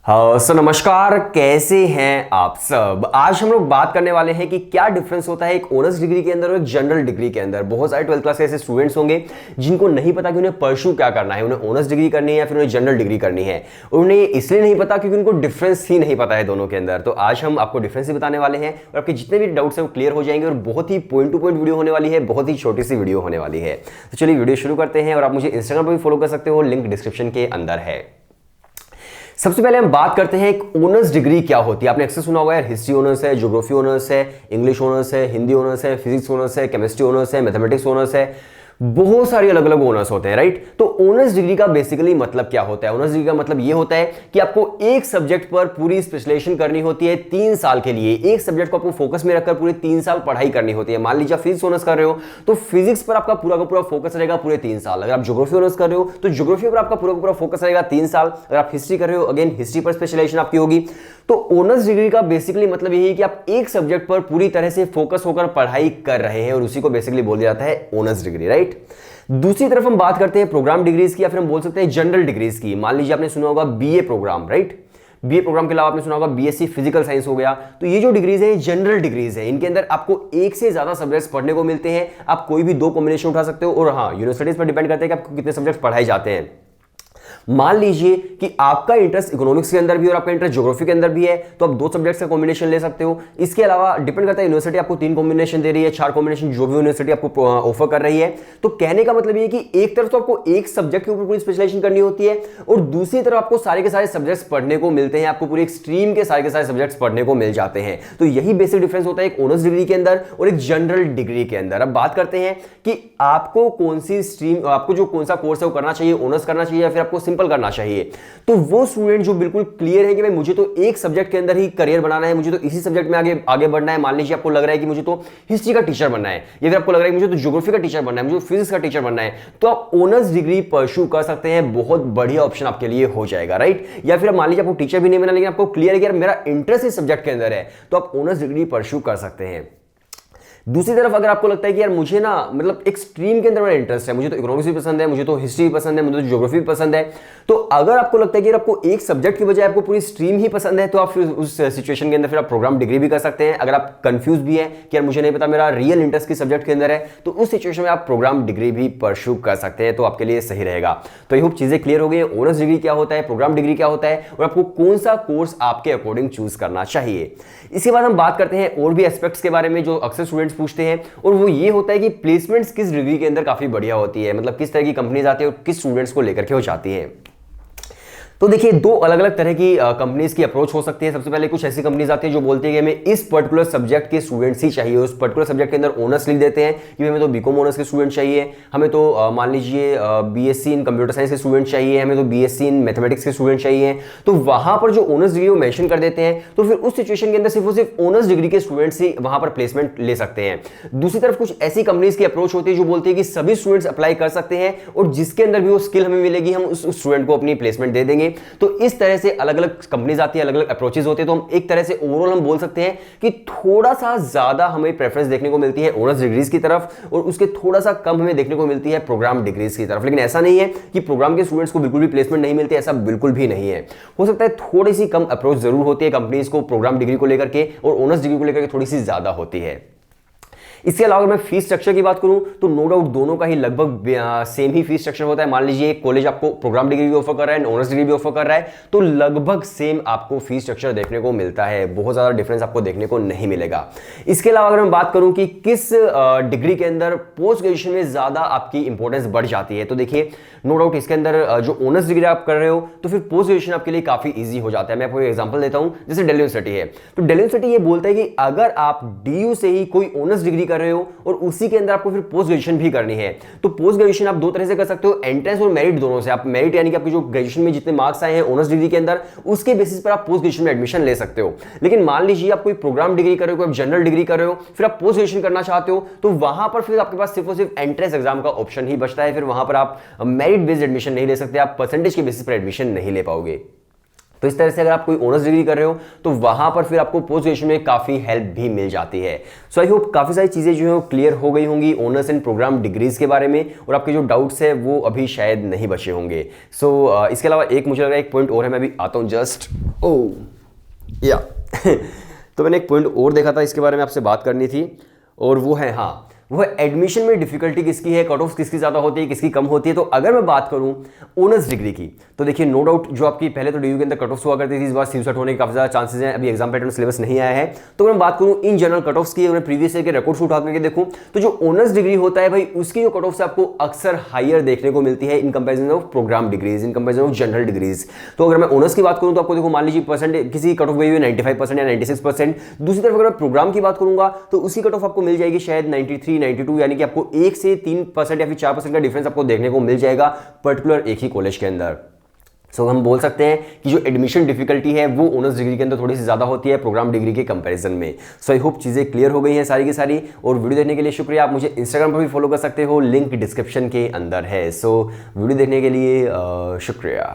हाँ सर नमस्कार, कैसे हैं आप सब। आज हम लोग बात करने वाले हैं कि क्या डिफरेंस होता है एक ऑनर्स डिग्री के अंदर और एक जनरल डिग्री के अंदर। बहुत सारे 12th क्लास के ऐसे स्टूडेंट्स होंगे जिनको नहीं पता कि उन्हें परस्यू क्या करना है, उन्हें ऑनर्स डिग्री करनी है या फिर उन्हें जनरल डिग्री करनी है। और उन्हें इसलिए नहीं पता क्योंकि उनको डिफरेंस ही नहीं पता है दोनों के अंदर। तो आज हम आपको डिफरेंस ही बताने वाले हैं और आपके जितने भी डाउट्स हैं वो क्लियर हो जाएंगे और बहुत ही पॉइंट टू पॉइंट वीडियो होने वाली है, बहुत ही छोटी सी वीडियो होने वाली है। तो चलिए वीडियो शुरू करते हैं और आप मुझे इंस्टाग्राम पर भी फॉलो कर सकते हो, लिंक डिस्क्रिप्शन के अंदर है। सबसे पहले हम बात करते हैं एक ऑनर्स डिग्री क्या होती है। आपने अक्सर सुना होगा यार, हिस्ट्री ऑनर्स है, ज्योग्राफी ऑनर्स है, इंग्लिश ऑनर्स है, हिंदी ऑनर्स है, फिजिक्स ऑनर्स है, केमिस्ट्री ऑनर्स है, मैथमेटिक्स ऑनर्स है, बहुत सारी अलग अलग ऑनर्स होते हैं, राइट। तो ऑनर्स डिग्री का बेसिकली मतलब क्या होता है? ऑनर्स डिग्री का मतलब ये होता है कि आपको एक सब्जेक्ट पर पूरी स्पेशलाइजेशन करनी होती है 3 साल के लिए। एक सब्जेक्ट को आपको फोकस में रखकर पूरे 3 साल पढ़ाई करनी होती है। मान लीजिए आप फिजिक्स ऑनर्स कर रहे हो तो फिजिक्स पर आपका पूरा का पूरा फोकस रहेगा पूरे 3 साल। अगर आप ज्योग्राफी ऑनर्स कर रहे हो तो ज्योग्राफी पर आपका पूरा का पूरा फोकस रहेगा 3 साल। अगर आप हिस्ट्री कर रहे हो, अगेन हिस्ट्री पर स्पेशलाइजेशन आपकी होगी। तो ऑनर्स डिग्री का बेसिकली मतलब यही है कि आप एक सब्जेक्ट पर पूरी तरह से फोकस होकर पढ़ाई कर रहे हैं और उसी को बेसिकली बोला जाता है ऑनर्स डिग्री, राइट। दूसरी तरफ हम बात करते हैं प्रोग्राम डिग्रीज की या फिर हम बोल सकते हैं जनरल डिग्रीज की। मान लीजिए आपने सुना होगा BA program, right. BA program के अलावा आपने सुना होगा बीएससी फिजिकल साइंस हो गया। तो ये जो डिग्रीज है जनरल डिग्रीज है, इनके अंदर आपको एक से ज्यादा सब्जेक्ट्स पढ़ने को मिलते हैं। आप कोई भी 2 कॉम्बिनेशन उठा सकते हो और हाँ, यूनिवर्सिटीज पर डिपेंड करते हैं कि आपको कितने सब्जेक्ट पढ़ाए जाते हैं। मान लीजिए कि आपका इंटरेस्ट इकोनॉमिक्स के अंदर भी और आपका इंटरेस्ट ज्योग्राफी के अंदर भी है तो आप 2 सब्जेक्ट्स का कॉम्बिनेशन ले सकते हो। इसके अलावा डिपेंड करता है यूनिवर्सिटी आपको 3 कॉम्बिनेशन दे रही है, 4 कॉम्बिनेशन जो भी यूनिवर्सिटी आपको ऑफर कर रही है। तो कहने का मतलब ये है कि एक तरफ तो आपको एक सब्जेक्ट के ऊपर पूरी स्पेशलाइजेशन करनी होती है और दूसरी तरफ आपको सारे के सारे सब्जेक्ट्स पढ़ने को मिलते हैं। आपको पूरी एक स्ट्रीम के सारे सब्जेक्ट्स पढ़ने को मिल जाते हैं। तो यही बेसिक डिफरेंस होता है एक ऑनर्स डिग्री के अंदर और एक जनरल डिग्री के अंदर। अब बात करते हैं कि आपको कौन सी स्ट्रीम, आपको जो कौन सा कोर्स है वो करना चाहिए, ऑनर्स करना चाहिए या फिर आपको सिंपल करना चाहिए। तो वो स्टूडेंट जो बिल्कुल क्लियर है कि भाई मुझे तो एक सब्जेक्ट के अंदर ही करियर बनाना है, मुझे तो इसी सब्जेक्ट में आगे बढ़ना है। मान लीजिए आपको लग रहा है कि मुझे तो हिस्ट्री का टीचर बनना है या फिर आपको लग रहा है कि मुझे तो ज्योग्राफी का टीचर बनना है, मुझे फिजिक्स का टीचर बनना है, तो आप ऑनर्स डिग्री परस्यू कर सकते हैं। बहुत बढ़िया ऑप्शन आपके लिए हो जाएगा, राइट। या फिर मान लीजिए आपको टीचर भी नहीं बनना लेकिन आपको क्लियर है कि यार मेरा इंटरेस्ट इस सब्जेक्ट के अंदर है, तो आप ऑनर्स डिग्री परस्यू कर सकते हैं। दूसरी तरफ अगर आपको लगता है कि यार मुझे ना मतलब एक स्ट्रीम के अंदर मेरा इंटरेस्ट है, मुझे तो इकोनॉमिक्स भी पसंद है, मुझे तो हिस्ट्री भी पसंद है, मुझे तो ज्योग्राफी भी पसंद है, तो अगर आपको लगता है कि यार आपको एक सब्जेक्ट की बजाय आपको पूरी स्ट्रीम ही पसंद है तो आप फिर उस सिचुएशन के अंदर फिर आप प्रोग्राम डिग्री भी कर सकते हैं। अगर आप कंफ्यूज भी है कि यार मुझे नहीं पता मेरा रियल इंटरेस्ट किस सब्जेक्ट के अंदर है, तो उस सिचुएशन में आप प्रोग्राम डिग्री भी परस्यू कर सकते हैं, तो आपके लिए सही रहेगा। तो ये चीजें क्लियर हो गई, ऑनर्स डिग्री क्या होता है, प्रोग्राम डिग्री क्या होता है और आपको कौन सा कोर्स आपके अकॉर्डिंग चूज करना चाहिए। इसके बाद हम बात करते हैं और भी एस्पेक्ट्स के बारे में जो अक्सर स्टूडेंट्स पूछते हैं, और वो ये होता है कि प्लेसमेंट्स किस डिग्री के अंदर काफी बढ़िया होती है, मतलब किस तरह की कंपनीज आती है और किस स्टूडेंट्स को लेकर के हो जाती है। तो देखिए 2 अलग अलग तरह की कंपनीज की अप्रोच हो सकती है। सबसे पहले कुछ ऐसी कंपनीज आती है जो बोलती है कि हमें इस पर्टिकुलर सब्जेक्ट के स्टूडेंट्स ही चाहिए, उस पर्टिकुलर सब्जेक्ट के अंदर ऑनर्स लिख देते हैं कि हमें तो बीकॉम ऑनर्स के स्टूडेंट चाहिए, हमें तो मान लीजिए बीएससी इन कंप्यूटर साइंस के स्टूडेंट चाहिए, हमें तो बीएससी इन मैथमेटिक्स के स्टूडेंट चाहिए। तो वहां पर जो ऑनर्स डिग्री वो मेंशन कर देते हैं, तो फिर उस सिचुएशन के अंदर सिर्फ ऑनर्स डिग्री के स्टूडेंट्स ही वहां पर प्लेसमेंट ले सकते हैं। दूसरी तरफ कुछ ऐसी कंपनीज की अप्रोच होती है जो बोलती है कि सभी स्टूडेंट्स अप्लाई कर सकते हैं और जिसके अंदर भी वो स्किल हमें मिलेगी हम उस स्टूडेंट को अपनी प्लेसमेंट दे देंगे। तो इस तरह से अलग अलग कंपनीज आती है, अलग अलग अप्रोचेस होते हैं। तो हम एक तरह से ओवरऑल हम बोल सकते हैं कि थोड़ा सा ज्यादा हमें प्रेफरेंस देखने को मिलती है ऑनर्स डिग्रीज की तरफ और उसके थोड़ा सा कम हमें देखने को मिलती है प्रोग्राम डिग्रीज की तरफ। लेकिन ऐसा नहीं है कि प्रोग्राम के स्टूडेंट्स को बिल्कुल भी प्लेसमेंट नहीं मिलती, ऐसा बिल्कुल भी नहीं है। हो सकता है थोड़ी सी कम अप्रोच जरूर होती है कंपनीज को प्रोग्राम डिग्री को लेकर के और ऑनर्स डिग्री को लेकर के थोड़ी सी ज्यादा होती है। इसके अलावा मैं फीस स्ट्रक्चर की बात करूं तो नो डाउट दोनों का ही लगभग सेम ही फीस स्ट्रक्चर होता है। मान लीजिए एक कॉलेज आपको प्रोग्राम डिग्री भी ऑफर कर रहा है, ऑनर्स डिग्री भी ऑफर कर रहा है, तो लगभग सेम आपको फीस स्ट्रक्चर देखने को मिलता है, बहुत ज्यादा डिफरेंस आपको देखने को नहीं मिलेगा। इसके अलावा अगर मैं बात करूं कि किस डिग्री के अंदर पोस्ट ग्रेजुएशन में ज्यादा आपकी इंपॉर्टेंस बढ़ जाती है, तो देखिए नो डाउट इसके अंदर जो ऑनर्स डिग्री आप कर रहे हो तो फिर पोस्ट ग्रेजुएशन आपके लिए काफी ईजी हो जाता है। मैं आपको एक एग्जांपल देता हूं, जैसे दिल्ली यूनिवर्सिटी है, तो दिल्ली यूनिवर्सिटी ये बोलता है कि अगर आप डीयू से ही कोई ऑनर्स डिग्री कर रहे हो और उसी के अंदर आपको फिर पोस्ट ग्रेजुएशन भी करनी है, तो पोस्ट ग्रेजुएशन आप 2 तरह से कर सकते हो, एंट्रेंस और मेरिट दोनों से। आप मेरिट यानी कि आपके जो ग्रेजुएशन में जितने मार्क्स आए हैं ऑनर्स डिग्री के अंदर, उसके बेसिस पर आप पोस्ट ग्रेजुएशन में एडमिशन ले सकते हो। लेकिन मान लीजिए आप कोई प्रोग्राम डिग्री कर रहे हो, कोई जनरल डिग्री कर रहे हो, फिर आप पोस्ट ग्रेजुएशन करना चाहते हो, तो वहां पर फिर आपके पास सिर्फ और सिर्फ एंट्रेंस एग्जाम का ऑप्शन ही बचता है। फिर वहां पर आप मेरिट बेस्ड एडमिशन नहीं ले सकते, आप परसेंटेज के बेसिस पर एडमिशन नहीं ले पाओगे। तो इस तरह से अगर आप कोई ऑनर्स डिग्री कर रहे हो तो वहां पर फिर आपको पोस्ट ग्रेजुएशन में काफी हेल्प भी मिल जाती है। सो आई होप काफी सारी चीजें जो है क्लियर हो गई होंगी ऑनर्स एंड प्रोग्राम डिग्रीज के बारे में, और आपके जो डाउट्स है वो अभी शायद नहीं बचे होंगे। सो इसके अलावा एक मुझे लग रहा है एक पॉइंट और है, मैं भी आता हूं जस्ट या तो मैंने एक पॉइंट और देखा था, इसके बारे में आपसे बात करनी थी, और वो है हाँ वो एडमिशन में डिफिकल्टी किसकी है, कट ऑफ किसकी ज़्यादा होती है, किसकी कम होती है। तो अगर मैं बात करूं ऑनर्स डिग्री की तो देखिए नो डाउट जो आपकी पहले तो डीयू के अंदर कट ऑफ हुआ करती थी, इस बार सीसट होने के काफ़ी ज़्यादा चांसेस हैं। अभी एग्जाम पैटर्न सिलेबस नहीं आया है, तो अगर मैं बात करूं इन जनरल कट ऑफ्स की, अगर प्रीवियस ईयर के रिकॉर्ड्स उठा करके देखूं तो जो ऑनर्स डिग्री होता है भाई उसकी जो कट ऑफ आपको अक्सर हायर देखने को मिलती है in comparison of program degrees, in comparison of general degrees. तो अगर मैं ऑनर्स की बात करूं तो आपको देखो मान लीजिए परसेंट किसी कट ऑफ गई हुई 95% या 96%। दूसरी तरफ अगर मैं प्रोग्राम की बात करूंगा तो उसकी कट ऑफ आपको मिल जाएगी शायद 93, 92, यानी कि आपको 1 से 3% या फिर 4% का डिफरेंस आपको देखने को मिल जाएगा पर्टिकुलर एक ही कॉलेज के अंदर। सो हम बोल सकते हैं कि जो एडमिशन डिफिकल्टी है वो ऑनर्स डिग्री के अंदर थोड़ी सी ज्यादा होती है प्रोग्राम डिग्री के कंपैरिजन में। सो आई होप चीजें क्लियर हो गई हैं सारी की सारी, और वीडियो देखने के लिए शुक्रिया। आप मुझे इंस्टाग्राम पर भी फॉलो कर सकते हो, लिंक डिस्क्रिप्शन के अंदर है। सो वीडियो देखने के लिए शुक्रिया।